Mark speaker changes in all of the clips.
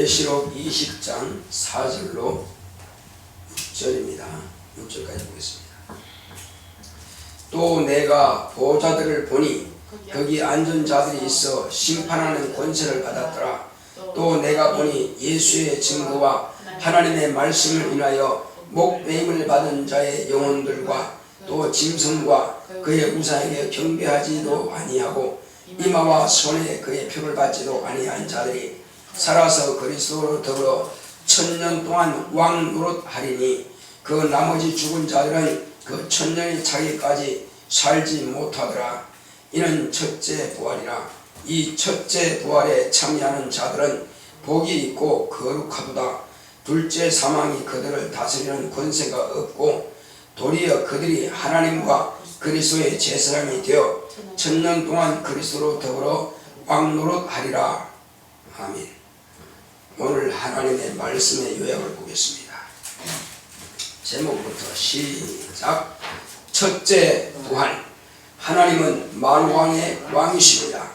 Speaker 1: 계시록 20장 4절로 6절입니다. 6절까지 보겠습니다. 또 내가 보호자들을 보니 거기 앉은 자들이 있어 심판하는 권세를 받았더라. 또 내가 보니 예수의 증거와 하나님의 말씀을 인하여 목배임을 받은 자의 영혼들과 또 짐승과 그의 우상에게 경배하지도 아니하고 이마와 손에 그의 표를 받지도 아니한 자들이 살아서 그리스도로 더불어 1000년 동안 왕 노릇하리니 그 나머지 죽은 자들은 그 1000년이 차기까지 살지 못하더라. 이는 첫째 부활이라. 이 첫째 부활에 참여하는 자들은 복이 있고 거룩하도다. 둘째 사망이 그들을 다스리는 권세가 없고 도리어 그들이 하나님과 그리스도의 제사장이 되어 1000년 동안 그리스도로 더불어 왕노릇하리라. 아멘. 오늘 하나님의 말씀의 요약을 보겠습니다. 제목부터 시작. 첫째 부활. 하나님은 만왕의 왕이십니다.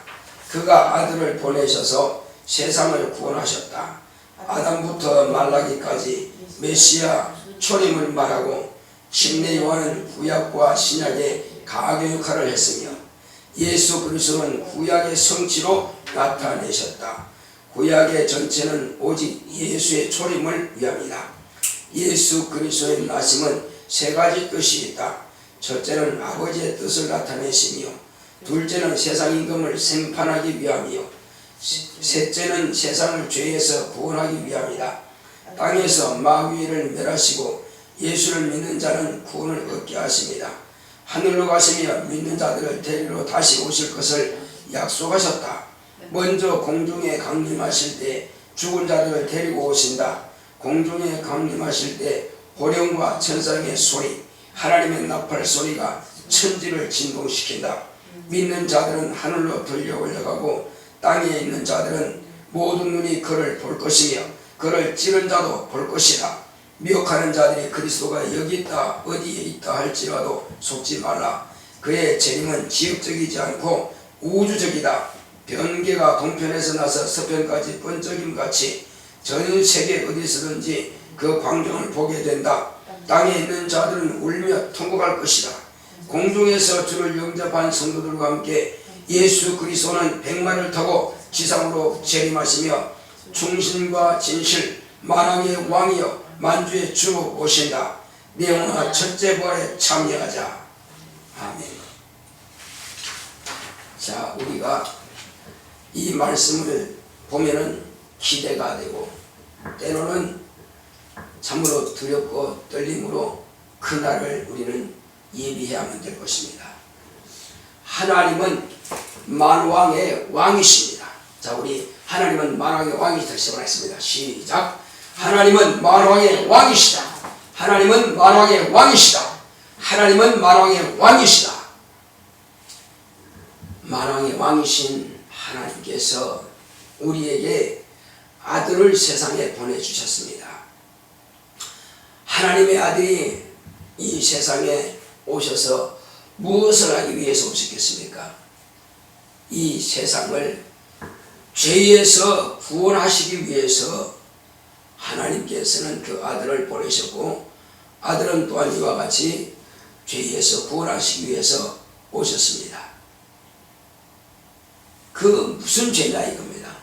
Speaker 1: 그가 아들을 보내셔서 세상을 구원하셨다. 아담부터 말라기까지 메시아 초림을 말하고 침례 요한은 구약과 신약의 가교 역할을 했으며 예수 그리스도는 구약의 성취로 나타내셨다. 구약의 전체는 오직 예수의 초림을 위함이다. 예수 그리스도의 나심은 세 가지 뜻이 있다. 첫째는 아버지의 뜻을 나타내시며, 둘째는 세상 임금을 생판하기 위함이요, 셋째는 세상을 죄에서 구원하기 위함이다. 땅에서 마귀를 멸하시고 예수를 믿는 자는 구원을 얻게 하십니다. 하늘로 가시며 믿는 자들을 데리러 다시 오실 것을 약속하셨다. 먼저 공중에 강림하실 때 죽은 자들을 데리고 오신다. 공중에 강림하실 때 호령과 천사의 소리, 하나님의 나팔 소리가 천지를 진동시킨다. 믿는 자들은 하늘로 들려 올라가고 땅에 있는 자들은 모든 눈이 그를 볼 것이며 그를 찌른 자도 볼 것이다. 미혹하는 자들이 그리스도가 여기 있다 어디에 있다 할지라도 속지 말라. 그의 재림은 지역적이지 않고 우주적이다. 변개가 동편에서 나서 서편까지 번쩍임같이 전 세계 어디서든지 그 광경을 보게 된다. 땅에 있는 자들은 울며 통곡할 것이다. 공중에서 주를 영접한 성도들과 함께 예수 그리스도는 백마를 타고 지상으로 재림하시며 충신과 진실 만왕의 왕이여 만주의 주 오신다. 내 영혼아 첫째 부활에 참여하자. 아멘. 자, 우리가 이 말씀을 보면은 기대가 되고 때로는 참으로 두렵고 떨림으로 그날을 우리는 예비해야만 될 것입니다. 하나님은 만왕의 왕이십니다. 자, 우리 하나님은 만왕의 왕이시다 시작하겠습니다. 시작. 하나님은 만왕의 왕이시다. 하나님은 만왕의 왕이시다. 하나님은 만왕의 왕이시다. 만왕의 왕이신 하나님께서 우리에게 아들을 세상에 보내주셨습니다. 하나님의 아들이 이 세상에 오셔서 무엇을 하기 위해서 오셨겠습니까? 이 세상을 죄에서 구원하시기 위해서 하나님께서는 그 아들을 보내셨고, 아들은 또한 이와 같이 죄에서 구원하시기 위해서 오셨습니다. 그 무슨 죄냐 이겁니다.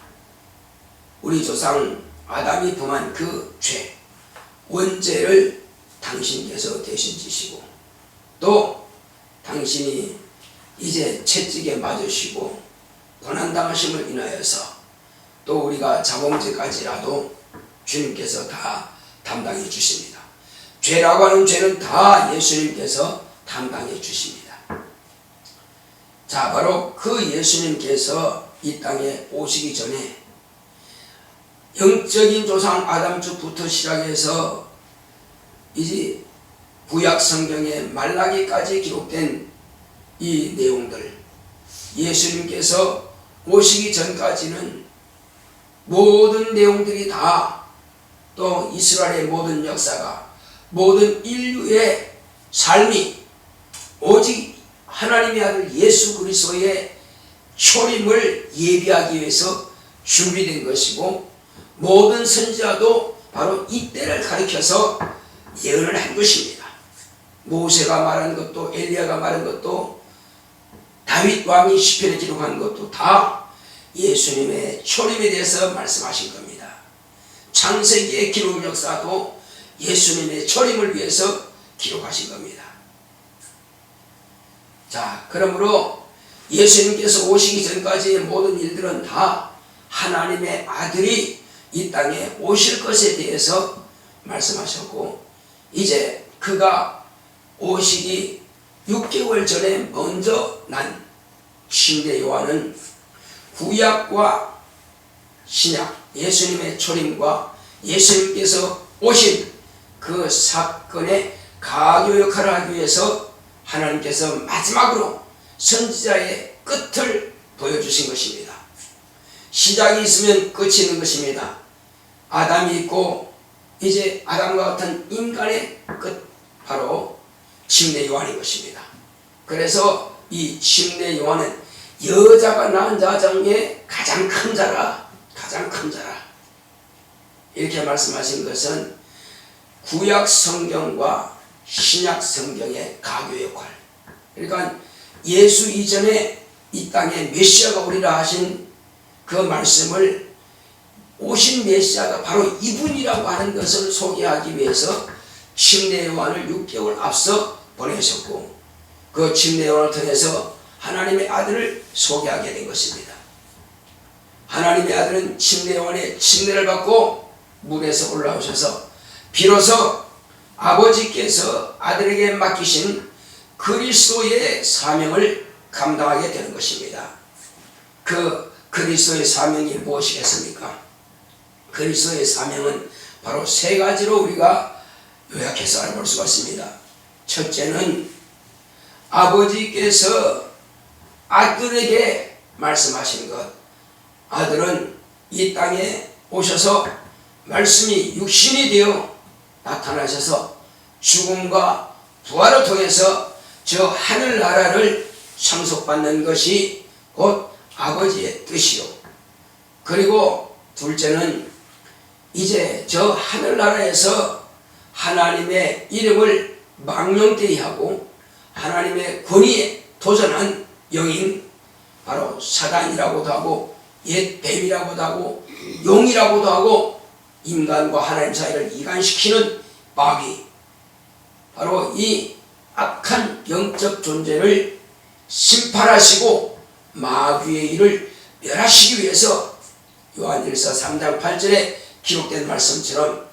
Speaker 1: 우리 조상 아담이 범한 그 죄, 원죄를 당신께서 대신 지시고, 또 당신이 이제 채찍에 맞으시고 고난당하심을 인하여서 또 우리가 자범죄까지라도 주님께서 다 담당해 주십니다. 죄라고 하는 죄는 다 예수님께서 담당해 주십니다. 자, 바로 그 예수님께서 이 땅에 오시기 전에 영적인 조상 아담주부터 시작해서 이제 구약 성경의 말라기까지 기록된 이 내용들, 예수님께서 오시기 전까지는 모든 내용들이 다, 또 이스라엘의 모든 역사가, 모든 인류의 삶이 오직 하나님의 아들 예수 그리스도의 초림을 예비하기 위해서 준비된 것이고, 모든 선지자도 바로 이때를 가리켜서 예언을 한 것입니다. 모세가 말한 것도 엘리야가 말한 것도 다윗 왕이 시편에 기록한 것도 다 예수님의 초림에 대해서 말씀하신 겁니다. 창세기의 기록 역사도 예수님의 초림을 위해서 기록하신 겁니다. 자, 그러므로 예수님께서 오시기 전까지의 모든 일들은 다 하나님의 아들이 이 땅에 오실 것에 대해서 말씀하셨고, 이제 그가 오시기 6개월 전에 먼저 난 침례 요한은 구약과 신약, 예수님의 초림과 예수님께서 오신 그 사건의 가교 역할을 하기 위해서 하나님께서 마지막으로 선지자의 끝을 보여주신 것입니다. 시작이 있으면 끝이 있는 것입니다. 아담이 있고 이제 아담과 같은 인간의 끝, 바로 침례 요한인 것입니다. 그래서 이 침례 요한은 여자가 낳은 자 중에 가장 큰 자라, 가장 큰 자라, 이렇게 말씀하신 것은 구약 성경과 신약 성경의 가교 역할, 그러니까 예수 이전에 이 땅에 메시아가 오리라 하신 그 말씀을 오신 메시아가 바로 이분이라고 하는 것을 소개하기 위해서 침례 요한을 6개월 앞서 보내셨고, 그 침례 요한을 통해서 하나님의 아들을 소개하게 된 것입니다. 하나님의 아들은 침례 요한의 침례를 받고 물에서 올라오셔서 비로소 아버지께서 아들에게 맡기신 그리스도의 사명을 감당하게 되는 것입니다. 그 그리스도의 사명이 무엇이겠습니까? 그리스도의 사명은 바로 세 가지로 우리가 요약해서 알아볼 수가 있습니다. 첫째는 아버지께서 아들에게 말씀하신 것, 아들은 이 땅에 오셔서 말씀이 육신이 되어 나타나셔서 죽음과 부활을 통해서 저 하늘나라를 상속받는 것이 곧 아버지의 뜻이요. 그리고 둘째는 이제 저 하늘나라에서 하나님의 이름을 망령되이 하고 하나님의 권위에 도전한 영인, 바로 사단이라고도 하고 옛 뱀이라고도 하고 용이라고도 하고 인간과 하나님 사이를 이간시키는 마귀, 바로 이 악한 영적 존재를 심판하시고 마귀의 일을 멸하시기 위해서 요한일서 3장 8절에 기록된 말씀처럼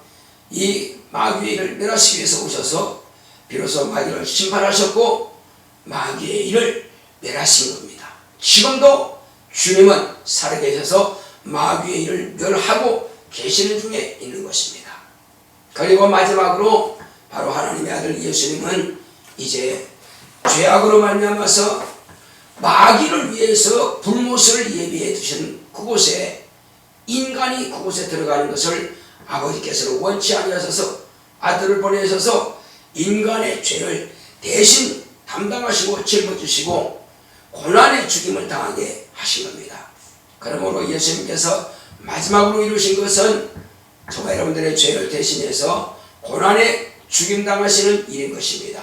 Speaker 1: 이 마귀의 일을 멸하시기 위해서 오셔서 비로소 마귀를 심판하셨고 마귀의 일을 멸하신 겁니다. 지금도 주님은 살아계셔서 마귀의 일을 멸하고 계시는 중에 있는 것입니다. 그리고 마지막으로 바로 하나님의 아들 예수님은 이제 죄악으로 말미암아서 마귀를 위해서 불못을 예비해 두신 그곳에, 인간이 그곳에 들어가는 것을 아버지께서는 원치 아니하셔서 아들을 보내셔서 인간의 죄를 대신 담당하시고 짊어지시고 고난의 죽임을 당하게 하신 겁니다. 그러므로 예수님께서 마지막으로 이루신 것은 저와 여러분들의 죄를 대신해서 고난의 죽임 당하시는 일인 것입니다.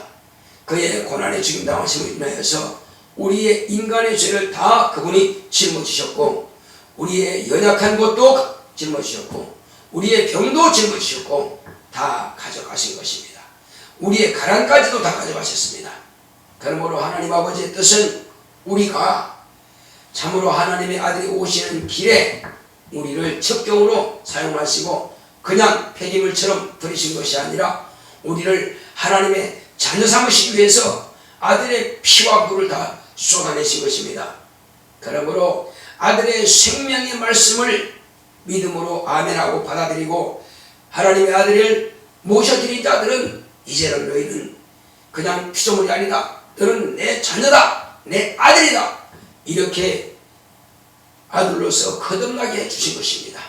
Speaker 1: 그의 고난의 죽임 당하심을 인하여서 우리의 인간의 죄를 다 그분이 짊어지셨고, 우리의 연약한 것도 짊어지셨고, 우리의 병도 짊어지셨고 다 가져가신 것입니다. 우리의 가난까지도 다 가져가셨습니다. 그러므로 하나님 아버지의 뜻은 우리가 참으로 하나님의 아들이 오시는 길에 우리를 첩경으로 사용하시고 그냥 폐기물처럼 버리신 것이 아니라 우리를 하나님의 자녀 삼으시기 위해서 아들의 피와 불을 다 쏟아내신 것입니다. 그러므로 아들의 생명의 말씀을 믿음으로 아멘하고 받아들이고 하나님의 아들을 모셔드린 자들은 이제는 너희는 그냥 피조물이 아니다, 너는 내 자녀다, 내 아들이다, 이렇게 아들로서 거듭나게 해주신 것입니다.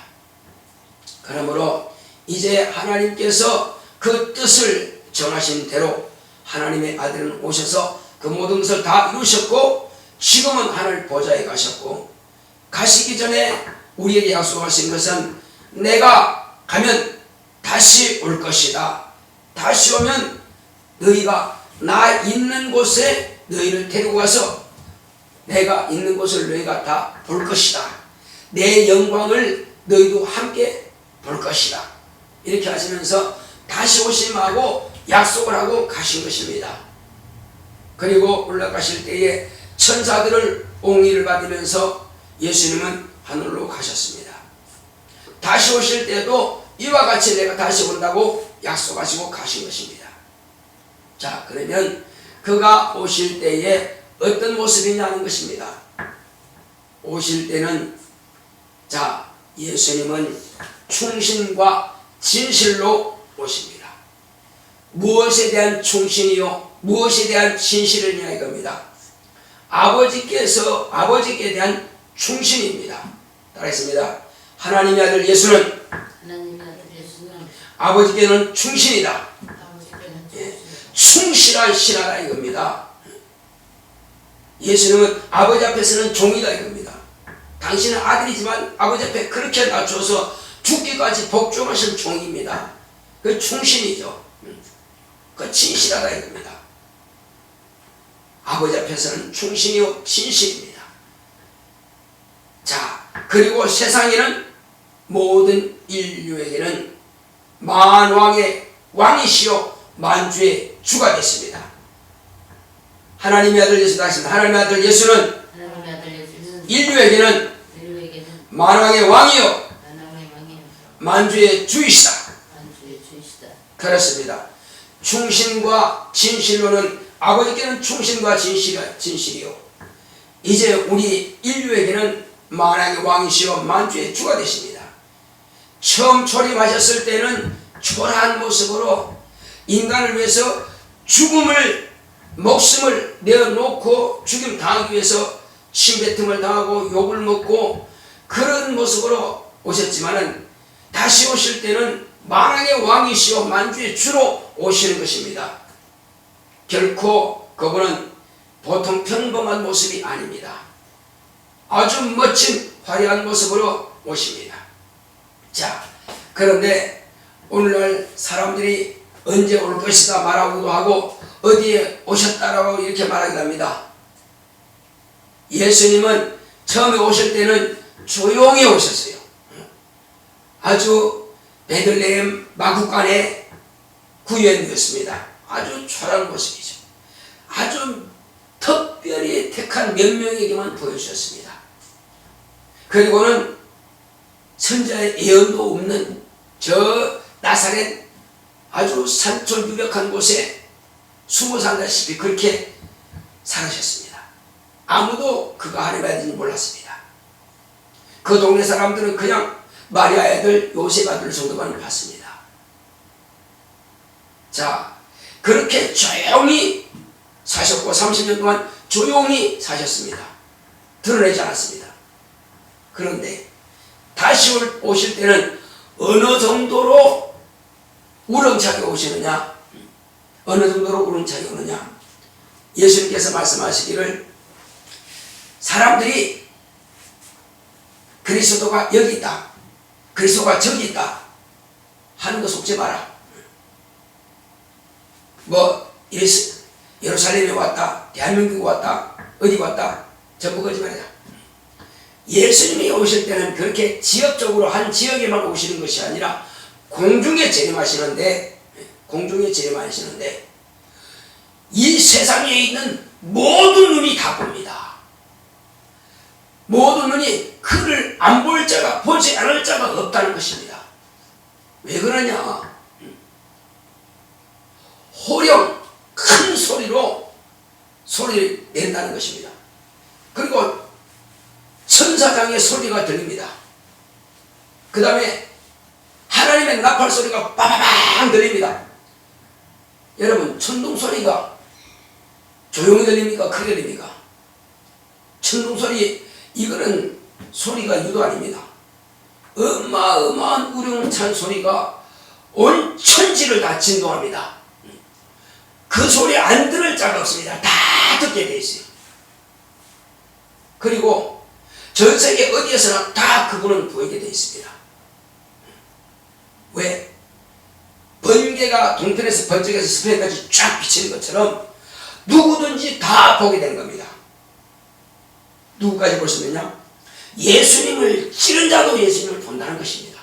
Speaker 1: 그러므로 이제 하나님께서 그 뜻을 정하신 대로 하나님의 아들은 오셔서 그 모든 것을 다 이루셨고 지금은 하늘 보좌에 가셨고, 가시기 전에 우리에게 약속하신 것은 내가 가면 다시 올 것이다. 다시 오면 너희가 나 있는 곳에 너희를 데리고 가서 내가 있는 곳을 너희가 다 볼 것이다. 내 영광을 너희도 함께 볼 것이다. 이렇게 하시면서 다시 오심하고 약속을 하고 가신 것입니다. 그리고 올라가실 때에 천사들을 옹의를 받으면서 예수님은 하늘로 가셨습니다. 다시 오실 때도 이와 같이 내가 다시 온다고 약속하시고 가신 것입니다. 자, 그러면 그가 오실 때에 어떤 모습이냐는 것입니다. 오실 때는 자, 예수님은 충신과 진실로 오십니다. 무엇에 대한 충신이요 무엇에 대한 진실이냐 이겁니다. 아버지께 대한 충신입니다. 따라했습니다. 하나님의 아들 예수는 아버지께는 충신이다. 충실한 신하다 이겁니다. 예수님은 아버지 앞에서는 종이다 이겁니다. 당신은 아들이지만 아버지 앞에 그렇게 낮춰서 죽기까지 복종하신 종입니다. 그 충신이죠. 그 진실하다 이겁니다. 아버지 앞에서는 충신이요 진실입니다. 자, 그리고 세상에는 모든 인류에게는 만왕의 왕이시요 만주의 주가 됐습니다. 하나님의 아들 예수 다시는 하나님의 아들 예수는 인류에게는 만왕의 왕이요 만주의 주이시다. 그렇습니다. 충신과 진실로는 아버지께는 충신과 진실이요 이제 우리 인류에게는 만왕의 왕이시요 만주의 주가 되십니다. 처음 초림하셨을 때는 초라한 모습으로 인간을 위해서 목숨을 내어놓고 죽임 당하기 위해서 침뱉음을 당하고 욕을 먹고 그런 모습으로 오셨지만은 다시 오실 때는 만왕의 왕이시요 만주의 주로 오시는 것입니다. 결코 그분은 보통 평범한 모습이 아닙니다. 아주 멋진 화려한 모습으로 오십니다. 자, 그런데 오늘날 사람들이 언제 올 것이다 말하기도 하고 어디에 오셨다라고 이렇게 말하기도 합니다. 예수님은 처음에 오실 때는 조용히 오셨어요. 아주 베들레헴 마구간에 구현되었습니다. 아주 초라한 모습이죠. 아주 특별히 택한 몇 명에게만 보여주셨습니다. 그리고는 선자의 예언도 없는 저 나사렛 아주 산촌 유력한 곳에 숨어 산다시피 그렇게 살으셨습니다. 아무도 그가 하나님의 아들인지 몰랐습니다. 그 동네 사람들은 그냥 마리아의 아들 요셉 아들 정도만 봤습니다. 자, 그렇게 조용히 사셨고 30년 동안 조용히 사셨습니다. 드러내지 않았습니다. 그런데 다시 오실 때는 어느 정도로 우렁차게 오시느냐, 어느 정도로 우렁차게 오느냐, 예수님께서 말씀하시기를 사람들이 그리스도가 여기 있다, 그리스도가 저기 있다 하는 거 속지 마라. 예루살렘에 왔다, 대한민국에 왔다, 어디 왔다, 전부 거짓말이다. 예수님이 오실 때는 그렇게 지역적으로 한 지역에만 오시는 것이 아니라 공중에 재림하시는데 이 세상에 있는 모든 눈이 다 봅니다. 모든 눈이 그를 안 볼 자가, 보지 않을 자가 없다는 것입니다. 왜 그러냐? 호령 큰 소리를 낸다는 것입니다. 그리고 천사장의 소리가 들립니다. 그 다음에 하나님의 나팔 소리가 빠바방 들립니다. 여러분, 천둥 소리가 조용히 들립니까? 크게 들립니까? 천둥 소리, 이거는 소리가 유도 아닙니다. 어마어마한 우렁찬 소리가 온 천지를 다 진동합니다. 그 소리 안 들을 자가 없습니다. 다 듣게 돼 있어요. 그리고 전 세계 어디에서나 다 그분은 보이게 돼 있습니다. 왜? 번개가 동편에서 번쩍해서 서편까지 쫙 비치는 것처럼 누구든지 다 보게 되는 겁니다. 누구까지 볼 수 있느냐? 예수님을 찌른 자도 예수님을 본다는 것입니다.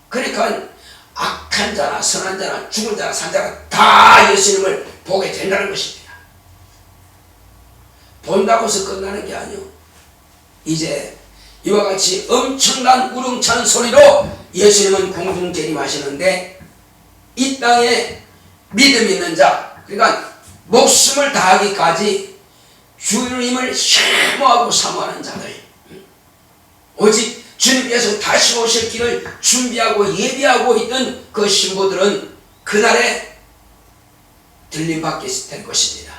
Speaker 1: 그러니까 악한 자나 선한 자나 죽은 자나 산 자가 다 예수님을 보게 된다는 것입니다. 본다고 해서 끝나는 게 아니요. 이제 이와 같이 엄청난 우렁찬 소리로 예수님은 공중 재림하시는데, 이 땅에 믿음 있는 자, 그러니까 목숨을 다하기까지 주님을 사모하고 사모하는 자들, 오직 주님께서 다시 오실 길을 준비하고 예비하고 있던 그 신부들은 그날에 들림받게 될 것입니다.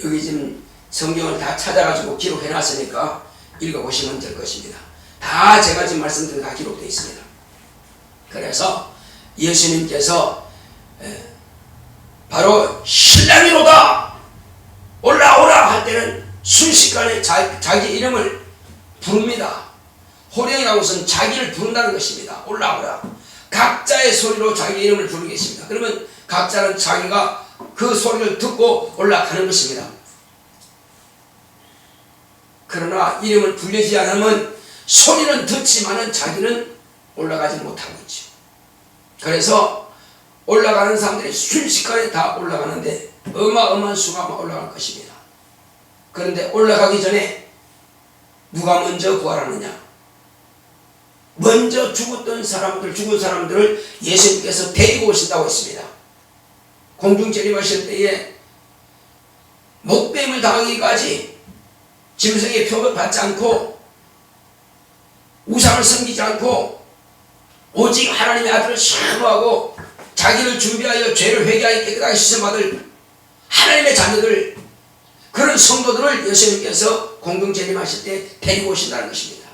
Speaker 1: 여기 지금 성경을 다 찾아가지고 기록해 놨으니까 읽어보시면 될 것입니다. 다 제가 지금 말씀드린 다 기록되어 있습니다. 그래서 예수님께서 바로 신랑이로다 올라오라 할 때는 순식간에 자기 이름을 부릅니다. 호령이라고 해서는 자기를 부른다는 것입니다. 올라오라. 각자의 소리로 자기 이름을 부르겠습니다. 그러면 각자는 자기가 그 소리를 듣고 올라가는 것입니다. 그러나 이름을 불리지 않으면 소리는 듣지만은 자기는 올라가지 못하고 있죠. 그래서 올라가는 사람들이 순식간에 다 올라가는데 어마어마한 수가 올라갈 것입니다. 그런데 올라가기 전에 누가 먼저 부활하느냐? 먼저 죽은 사람들을 예수님께서 데리고 오신다고 했습니다. 공중 재림하실 때에 목뱀을 당하기까지 짐승의 표를 받지 않고 우상을 섬기지 않고 오직 하나님의 아들을 사모하고 자기를 준비하여 죄를 회개하여 깨끗하게 씻음받을 하나님의 자녀들, 그런 성도들을 예수님께서 공중 재림하실 때 데리고 오신다는 것입니다.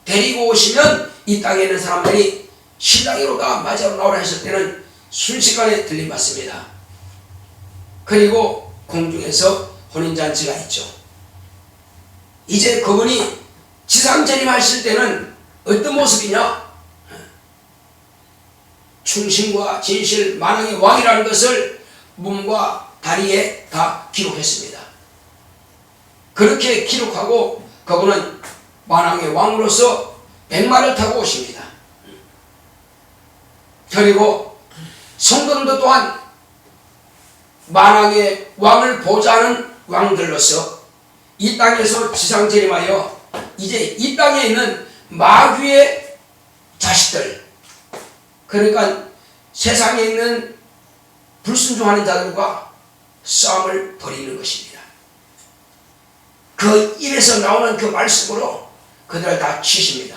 Speaker 1: 데리고 오시면 이 땅에 있는 사람들이 신랑이로다 맞이하러 나오라 했을 때는 순식간에 들림받습니다. 그리고 공중에서 혼인잔치가 있죠. 이제 그분이 지상 재림하실 때는 어떤 모습이냐? 충신과 진실 만왕의 왕이라는 것을 몸과 다리에 다 기록했습니다. 그렇게 기록하고 그분은 만왕의 왕으로서 백마를 타고 오십니다. 그리고 성도들도 또한 만왕의 왕을 보좌하는 왕들로서 이 땅에서 지상 재림하여 이제 이 땅에 있는 마귀의 자식들, 그러니까 세상에 있는 불순종하는 자들과 싸움을 벌이는 것입니다. 그 입에서 나오는 그 말씀으로 그들을 다 치십니다.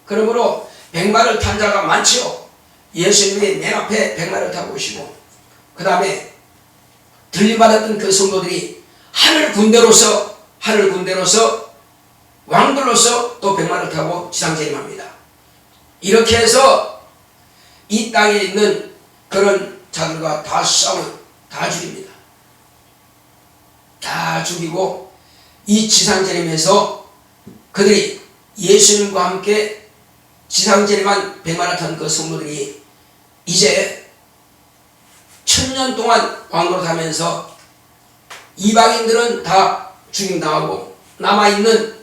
Speaker 1: 그러므로 백마를 탄 자가 많지요. 예수님이 맨 앞에 백마를 타고 오시고, 그 다음에 들림받았던 그 성도들이 하늘 군대로서 왕들로서 또 백마를 타고 지상재림합니다. 이렇게 해서 이 땅에 있는 그런 자들과 다 죽입니다. 다 죽이고 이 지상재림에서 그들이 예수님과 함께 지상재림한 백마를 탄 그 성도들이 이제 1000년 동안 왕노릇 하면서 이방인들은 다 죽임당하고 남아있는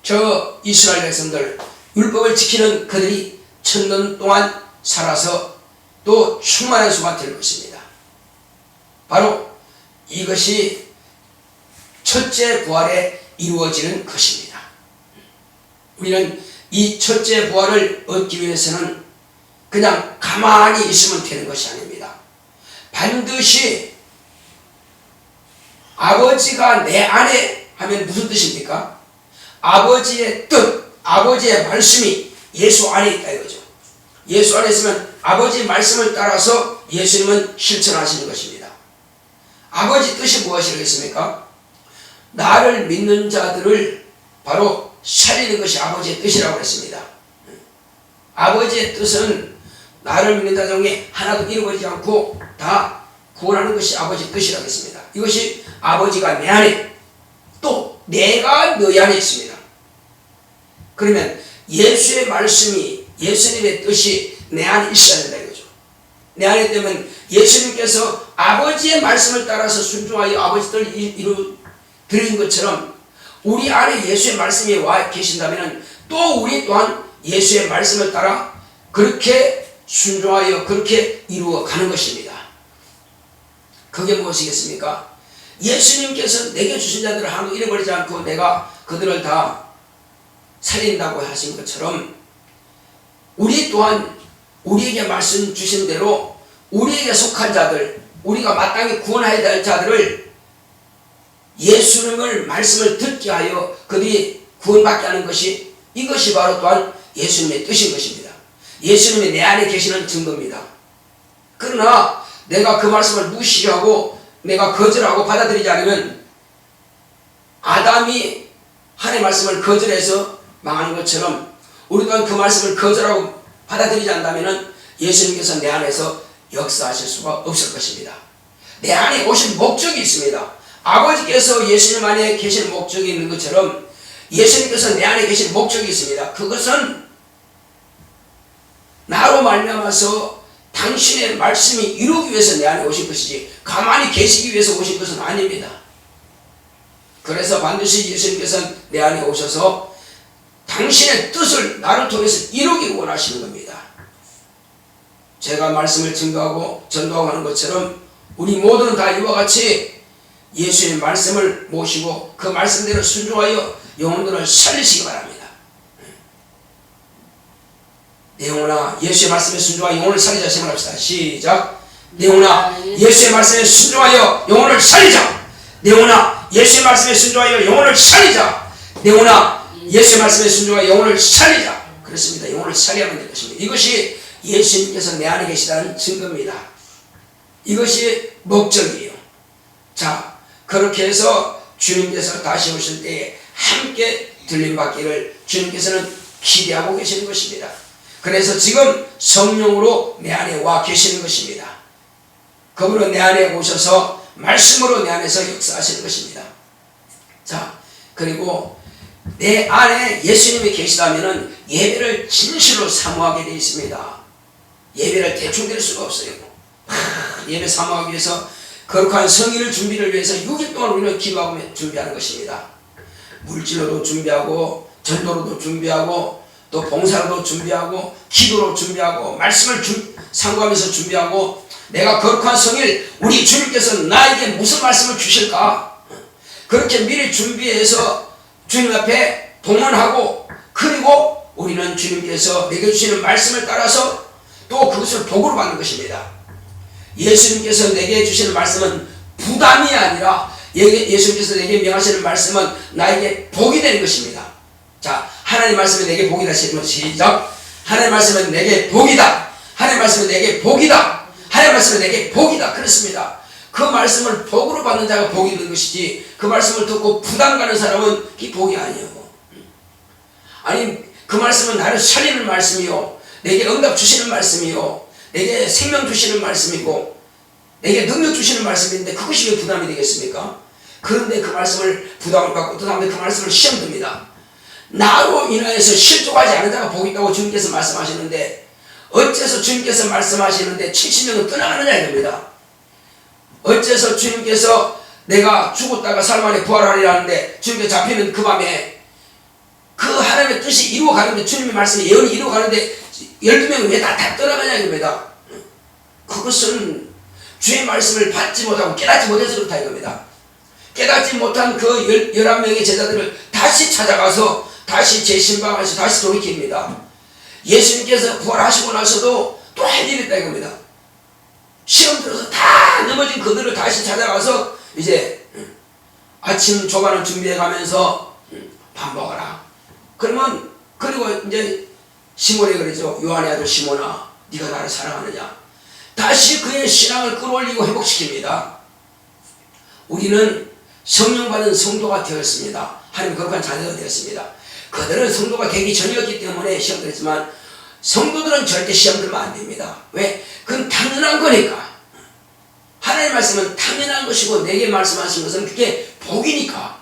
Speaker 1: 저 이스라엘 백성들, 율법을 지키는 그들이 1000년 동안 살아서 또 충만한 수가 될 것입니다. 바로 이것이 첫째 부활에 이루어지는 것입니다. 우리는 이 첫째 부활을 얻기 위해서는 그냥 가만히 있으면 되는 것이 아닙니다. 반드시 아버지가 내 안에 하면 무슨 뜻입니까? 아버지의 뜻, 아버지의 말씀이 예수 안에 있다 이거죠. 예수 안에 있으면 아버지 말씀을 따라서 예수님은 실천하시는 것입니다. 아버지 뜻이 무엇이겠습니까? 나를 믿는 자들을 바로 살리는 것이 아버지의 뜻이라고 했습니다. 아버지의 뜻은 나를 믿는 자 중에 하나도 잃어버리지 않고 다 구원하는 것이 아버지의 뜻이라고 했습니다. 이것이 아버지가 내 안에, 또 내가 너희 안에 있습니다. 그러면 예수의 말씀이, 예수님의 뜻이 내 안에 있어야 된다 이거죠. 내 안에 있다면 예수님께서 아버지의 말씀을 따라서 순종하여 아버지 뜻을 이루드린 것처럼 우리 안에 예수의 말씀이 와 계신다면 또 우리 또한 예수의 말씀을 따라 그렇게 순종하여 그렇게 이루어가는 것입니다. 그게 무엇이겠습니까? 예수님께서 내게 주신 자들을 한도 잃어버리지 않고 내가 그들을 다 살린다고 하신 것처럼 우리 또한 우리에게 말씀 주신 대로 우리에게 속한 자들, 우리가 마땅히 구원해야 될 자들을 예수님의 말씀을 듣게 하여 그들이 구원받게 하는 것이, 이것이 바로 또한 예수님의 뜻인 것입니다. 예수님이 내 안에 계시는 증거입니다. 그러나 내가 그 말씀을 무시하고 내가 거절하고 받아들이지 않으면 아담이 하나님의 말씀을 거절해서 망하는 것처럼 우리 또한 그 말씀을 거절하고 받아들이지 않는다면 예수님께서 내 안에서 역사하실 수가 없을 것입니다. 내 안에 오신 목적이 있습니다. 아버지께서 예수님 안에 계신 목적이 있는 것처럼 예수님께서 내 안에 계신 목적이 있습니다. 그것은 나로 말미암아서 당신의 말씀이 이루기 위해서 내 안에 오신 것이지 가만히 계시기 위해서 오신 것은 아닙니다. 그래서 반드시 예수님께서는 내 안에 오셔서 당신의 뜻을 나를 통해서 이루기 원하시는 겁니다. 제가 말씀을 증거하고 전도하고 하는 것처럼 우리 모두는 다 이와 같이 예수의 말씀을 모시고 그 말씀대로 순종하여 영혼들을 살리시기 바랍니다. 내 영혼아 예수의 말씀에 순종하여 영혼을 살리자. 시작합시다. 시작. 내 영혼아 예수의 말씀에 순종하여 영혼을 살리자. 내 영혼아 예수의 말씀에 순종하여 영혼을 살리자. 내 영혼아 예수의 말씀에 순종하여 영혼을 살리자. 그렇습니다. 영혼을 살려야만 될 것입니다. 이것이 예수님께서 내 안에 계시다는 증거입니다. 이것이 목적이에요. 자, 그렇게 해서 주님께서 다시 오실 때에 함께 들림받기를 주님께서는 기대하고 계시는 것입니다. 그래서 지금 성령으로 내 안에 와 계시는 것입니다. 그분은 내 안에 오셔서 말씀으로 내 안에서 역사하시는 것입니다. 자, 그리고 내 안에 예수님이 계시다면 예배를 진실로 사모하게 되어 있습니다. 예배를 대충 드릴 수가 없어요. 예배 사모하기 위해서 거룩한 성의를 준비를 위해서 6일 동안 우리는 기도하고 준비하는 것입니다. 물질로도 준비하고 전도로도 준비하고 또 봉사로도 준비하고 기도로 준비하고 말씀을 상고하면서 준비하고 내가 거룩한 성의를 우리 주님께서 나에게 무슨 말씀을 주실까 그렇게 미리 준비해서 주님 앞에 동원하고 그리고 우리는 주님께서 내게 주시는 말씀을 따라서 또 그것을 복으로 받는 것입니다. 예수님께서 내게 주시는 말씀은 부담이 아니라 예수님께서 내게 명하시는 말씀은 나에게 복이 되는 것입니다. 자, 하나님 말씀이 내게 복이다. 시작. 하나님 말씀은 내게 복이다. 하나님 말씀은 내게 복이다. 하나님 말씀은 내게 복이다. 그렇습니다. 그 말씀을 복으로 받는 자가 복이 있는 것이지 그 말씀을 듣고 부담 가는 사람은 이 복이 아니에요. 아니 그 말씀은 나를 살리는 말씀이요 내게 응답 주시는 말씀이요 내게 생명 주시는 말씀이고 내게 능력 주시는 말씀인데 그것이 왜 부담이 되겠습니까? 그런데 그 말씀을 부담을 갖고 또 다음에 그 말씀을 시험 듭니다. 나로 인하여서 실족하지 않은 자가 복이 있다고 주님께서 말씀하시는데 어째서 주님께서 말씀하시는데 70명은 떠나가느냐 이겁니다. 어째서 주님께서 내가 죽었다가 사흘 만에 부활하리라 하는데 주님께서 잡히는 그 밤에 그 하나님의 뜻이 이루어가는데 주님의 말씀이 예언이 이루어가는데 12명은 왜 다 떠나가냐 이겁니다. 그것은 주의 말씀을 받지 못하고 깨닫지 못해서 그렇다 이겁니다. 깨닫지 못한 그 11명의 제자들을 다시 찾아가서 다시 재신방하셔서 다시 돌이킵니다. 예수님께서 부활하시고 나서도 또 할 일이 있다 이겁니다. 시험 들어서 다 넘어진 그들을 다시 찾아가서 이제 아침 조반을 준비해 가면서 밥 먹어라. 그러면 그리고 이제 시몬이 그러죠. 요한의 아들 시몬아 네가 나를 사랑하느냐. 다시 그의 신앙을 끌어올리고 회복시킵니다. 우리는 성령 받은 성도가 되었습니다. 하나님 거룩한 자녀가 되었습니다. 그들은 성도가 되기 전이었기 때문에 시험 들었지만 성도들은 절대 시험 들면 안 됩니다. 왜? 그건 당연한 거니까. 하나님의 말씀은 당연한 것이고 내게 말씀하신 것은 그게 복이니까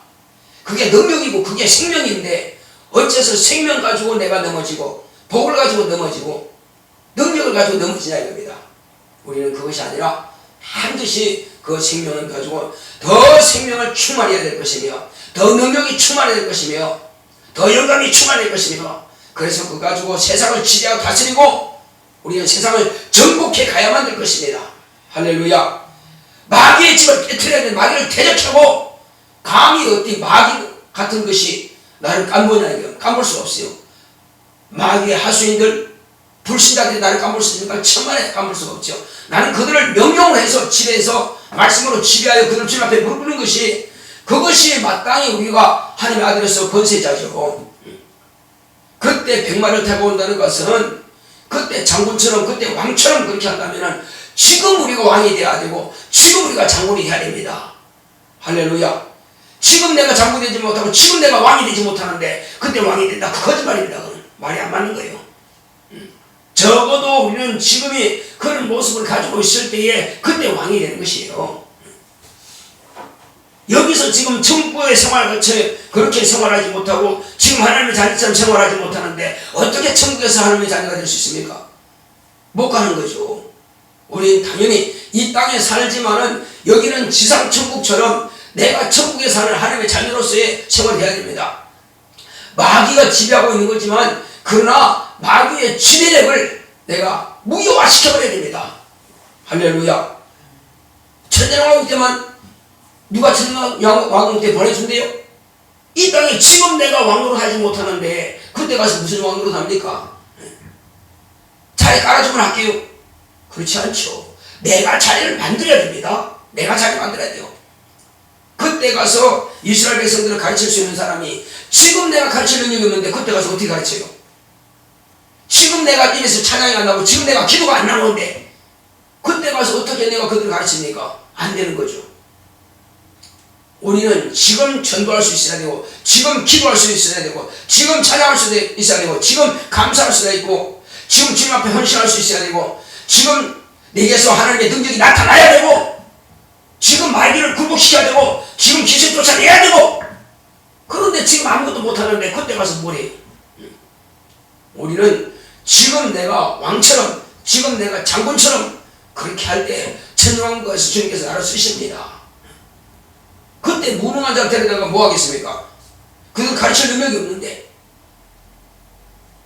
Speaker 1: 그게 능력이고 그게 생명인데 어째서 생명 가지고 내가 넘어지고 복을 가지고 넘어지고 능력을 가지고 넘어지냐 이겁니다. 우리는 그것이 아니라 반드시 그 생명을 가지고 더 생명을 충만해야 될 것이며 더 능력이 충만해야 될 것이며 더 영감이 충만할 것이며 그래서 그거 가지고 세상을 지배하고 다스리고 우리는 세상을 정복해 가야만 될 것입니다. 할렐루야. 마귀의 집을 깨트려야 돼. 마귀를 대적하고 감히 어디 마귀 같은 것이 나를 깜보냐 이거 깜볼 수 없어요. 마귀의 하수인들 불신자들이 나를 깜볼 수 있으니까 천만에 깜볼 수가 없죠. 나는 그들을 명령을 해서 지배해서 말씀으로 지배하여 그들 주님 앞에 무릎 꿇는 것이 그것이 마땅히 우리가 하나님의 아들로서 권세자죠. 그때 백마를 타고 온다는 것은 그때 장군처럼 그때 왕처럼 그렇게 한다면 지금 우리가 왕이 되어야 되고 지금 우리가 장군이 되어야 됩니다. 할렐루야. 지금 내가 장군이 되지 못하고 지금 내가 왕이 되지 못하는데 그때 왕이 된다. 그 거짓말입니다. 그건 말이 안 맞는 거예요. 적어도 우리는 지금이 그런 모습을 가지고 있을 때에 그때 왕이 되는 것이에요. 여기서 지금 천국의 생활같이 그렇게 생활하지 못하고 지금 하나님의 자녀처럼 생활하지 못하는데 어떻게 천국에서 하나님의 자녀가 될 수 있습니까? 못 가는 거죠. 우리는 당연히 이 땅에 살지만은 여기는 지상 천국처럼 내가 천국에 사는 하나님의 자녀로서의 생활이 되어야 됩니다. 마귀가 지배하고 있는 거지만 그러나 마귀의 지배력을 내가 무효화시켜버려야 됩니다. 할렐루야. 천년왕국 때만 누가 천년왕국 때 보내준대요? 이 땅에 지금 내가 왕노릇 하지 못하는데 그때 가서 무슨 왕노릇 합니까? 자리 깔아주면 할게요. 그렇지 않죠. 내가 자리를 만들어야 됩니다. 내가 자리 만들어야 돼요. 그때 가서 이스라엘 백성들을 가르칠 수 있는 사람이 지금 내가 가르칠 능력이 없는데 그때 가서 어떻게 가르쳐요? 지금 내가 입에서 찬양이 안 나오고 지금 내가 기도가 안 나오는데 그때 가서 어떻게 내가 그들을 가르칩니까? 안 되는 거죠. 우리는 지금 전도할 수 있어야 되고 지금 기도할 수 있어야 되고 지금 찬양할 수 있어야 되고 지금 감사할 수 있고 지금 주님 앞에 헌신할 수 있어야 되고 지금 내게서 하나님의 능력이 나타나야 되고 지금 마귀를 굴복시켜야 되고 지금 귀신 쫓아내야 되고 그런데 지금 아무것도 못하는데 그때 가서 뭐래요? 우리는 지금 내가 왕처럼 지금 내가 장군처럼 그렇게 할 때 천왕국에서 주님께서 나를 쓰십니다. 그때 무능한 자를 데려다가 뭐 하겠습니까? 그들 가르칠 능력이 없는데.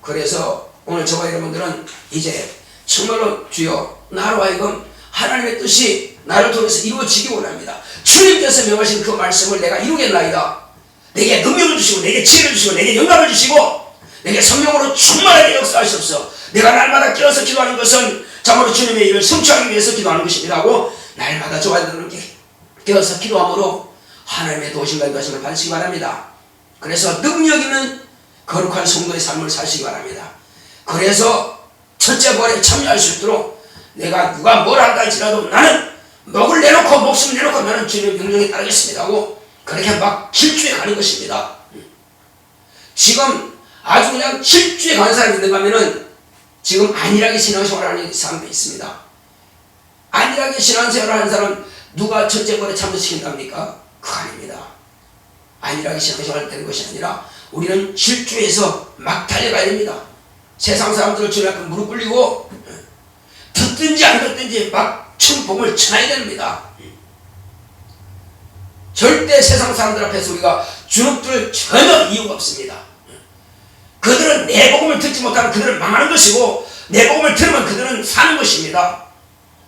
Speaker 1: 그래서 오늘 저와 여러분들은 이제 정말로 주여 나로 하여금 하나님의 뜻이 나를 통해서 이루어지기 원합니다. 주님께서 명하신 그 말씀을 내가 이루겠나이다. 내게 능력을 주시고 내게 지혜를 주시고 내게 영감을 주시고 내게 성령으로 충만하게 역사하시옵소서. 내가 날마다 깨어서 기도하는 것은 참으로 주님의 일을 성취하기 위해서 기도하는 것입니다 하고 날마다 저와 여러분께 깨어서 기도함으로 하나님의 도우심과 인도하심을 받으시기 바랍니다. 그래서 능력 있는 거룩한 성도의 삶을 사시기 바랍니다. 그래서 첫째 벌에 참여할 수 있도록 내가 누가 뭘 한다 할지라도 나는 목을 내놓고 목숨을 내놓고 나는 주님의 명령에 따르겠습니다 하고 그렇게 막 질주해 가는 것입니다. 지금 아주 그냥 질주해 가는 사람이 있는가 하면은 지금 안일하게 신앙생활하는 사람도 있습니다. 안일하게 신앙생활하는 사람 누가 첫째 벌에 참여시킨답니까? 그거 아닙니다. 안일하게 신앙생활 되는 것이 아니라 우리는 질주해서 막 달려가야 됩니다. 세상 사람들을 주님 앞에 무릎 꿇리고 듣든지 안 듣든지 막 축복을 전해야 됩니다. 절대 세상 사람들 앞에서 우리가 주눅들 전혀 이유가 없습니다. 그들은 내 복음을 듣지 못하면 그들은 망하는 것이고 내 복음을 들으면 그들은 사는 것입니다.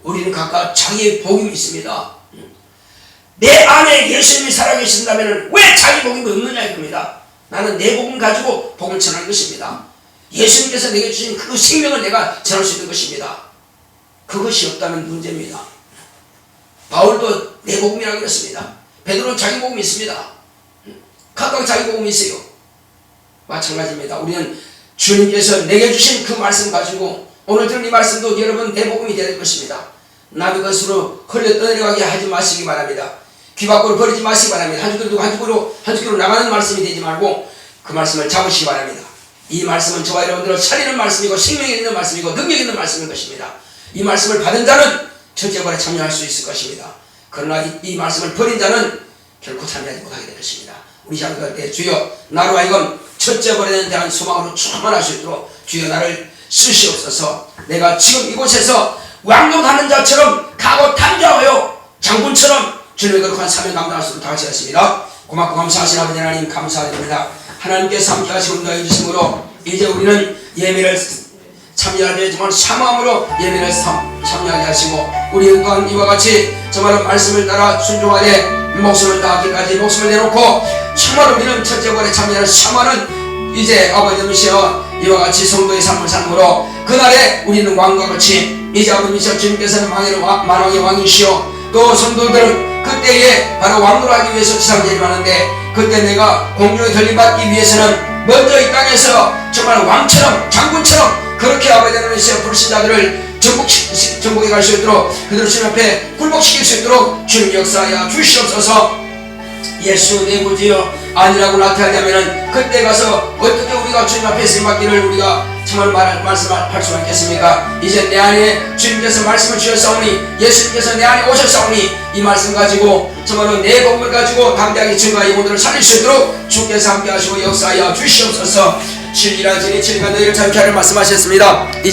Speaker 1: 우리는 각각 자기의 복음이 있습니다. 내 안에 예수님이 살아계신다면 왜 자기 복음이 없느냐 이겁니다. 나는 내 복음 가지고 복음을 전하는 것입니다. 예수님께서 내게 주신 그 생명을 내가 전할 수 있는 것입니다. 그것이 없다면 문제입니다. 바울도 내 복음이라고 그랬습니다. 베드로는 자기 복음이 있습니다. 각각 자기 복음이 있어요. 마찬가지입니다. 우리는 주님께서 내게 주신 그 말씀 가지고 오늘 들은 이 말씀도 여러분 내 복음이 되는 것입니다. 남의 것으로 흘려 떠내려가게 하지 마시기 바랍니다. 귀 밖으로 버리지 마시기 바랍니다. 한 주기로 한 주기로 나가는 말씀이 되지 말고 그 말씀을 잡으시기 바랍니다. 이 말씀은 저와 여러분들을 살리는 말씀이고 생명이 있는 말씀이고 능력 있는 말씀인 것입니다. 이 말씀을 받은 자는 첫째 벌에 참여할 수 있을 것입니다. 그러나 이 말씀을 버린 자는 결코 참여하지 못하게 될 것입니다. 우리 시작할 때 주여 나로 하여금 첫째 벌에 대한 소망으로 충만할 수 있도록 주여 나를 쓰시옵소서. 내가 지금 이곳에서 왕노하는 자처럼 가고 담대하여 장군처럼 주님의 거룩한 사명 감당할 수 있도록 다 같이 하겠습니다. 고맙고 감사하신 아버지 하나님 감사드립니다. 하나님께서 함께 하시고 인도해 주심으로 이제 우리는 예배를 참여하게 되지만 사모함으로 예배를 참여하게 하시고 우리 또한 이와 같이 정말로 말씀을 따라 순종하되 목숨을 다하기까지 목숨을 내놓고 정말 우리는 첫째 벌에 참여하는 사모하는 이제 아버지이시여 이와 같이 성도의 삶을 삶으로 그날에 우리는 왕과 같이 이제 아버지이시여 주님께서는 만왕의 왕이시여 또 성도들은 그때에 바로 왕으로 하기 위해서 지상 재림하는데 그때 내가 공중에 들림받기 위해서는 먼저 이 땅에서 정말 왕처럼 장군처럼 그렇게 아버지 하나님께서 부르신 자들을 정복에 갈 수 있도록 그들을 주님 앞에 굴복시킬 수 있도록 주님 역사하여 주시옵소서. 예수 내 구주여 아니라고 나타나냐면은 그때 가서 어떻게 우리가 주님 앞에 쓰임받기를 우리가 정말 말씀할 수가 있겠습니까? 이제 내 안에 주님께서 말씀을 주셨사오니 예수님께서 내 안에 오셨사오니 이 말씀 가지고 정말로 내 복음을 가지고 담대하게 증거하여 영혼들을 살릴 수 있도록 주께서 함께 하시고 역사하여 주시옵소서. 진리라 진리 진리가 너희를 자유케 하려 말씀하셨습니다.